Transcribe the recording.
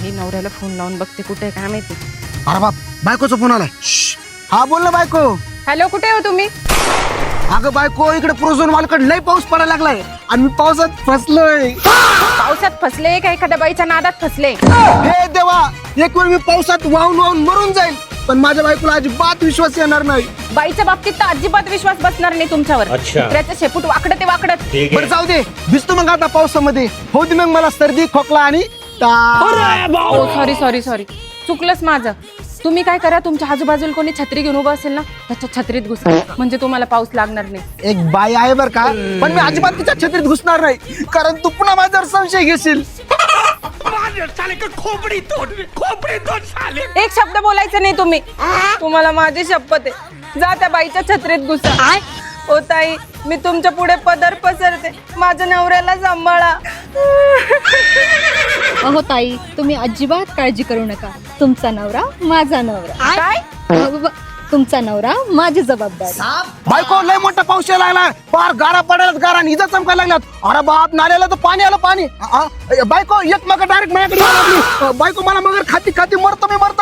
हे नवऱ्याला फोन लावून बघते कुठे काय माहिती. अरे बाप, बायकोचा फोन आलाय. हा बोल ना बायको. हॅलो, कुठे हो तुम्ही? अगं बायको, इकडे प्रोझोन मालकडे लय पाऊस पडायला लागलाय आणि मी पावसात फसलोय. पावसात फसले का एखाद्या बाईच्या नादात फसले? हे देवा, एक वेळ मी पावसात वाहून वाहून मरून जाईल, पण माझ्या बायकोला अजिबात विश्वास येणार नाही. बाईच्या बाबतीत तर अजिबात विश्वास बसणार नाही तुमच्यावर. कुत्र्याचं शेपूट वाकडं ते वाकडत. बरं जाऊ दे, भिजतो मग आता पावसामध्ये. हो दे मग मला सर्दी खोकला आणि सॉरी सॉरी सॉरी, चुकलंच माझं. तुम्ही काय करा, तुमच्या आजूबाजूला कोणी छत्री घेऊन उभं असेल ना, त्याच्या छत्रीत घुसा, म्हणजे तुम्हाला पाऊस लागणार नाही. एक बाई आहे बर का, पण मी अजिबात तिच्या छत्रीत घुसणार नाही, कारण तू पुन्हा माझ्यावर संशय घेशील. एक शब्द बोलायचं नाही तुम्ही. तुम्हाला माझी शपथ आहे, जा त्या बाईच्या छत्रीत घुसा. ओ ताई, मी तुमच्या पुढे पदर पसरते, माझ्या नवऱ्याला सांभाळा. अहो ताई, तुम्ही अजिबात काळजी करू नका. तुमचा नवरा माझा नवरा. काय? तुमचा नवरा माझी जबाबदारी. बायको, लय मोठा पाऊस यायला लागलाय, फार गारा पडायला गारा आणि इजा चमकायला लागल्यात. अरे बाप, नाल्याला तर पाणी आलं पाणी. बायको, एक मग डायरेक्ट माझ्याकडे यायला लागली. बायको, मला मगर खाती खाती मरतो मी मरतो.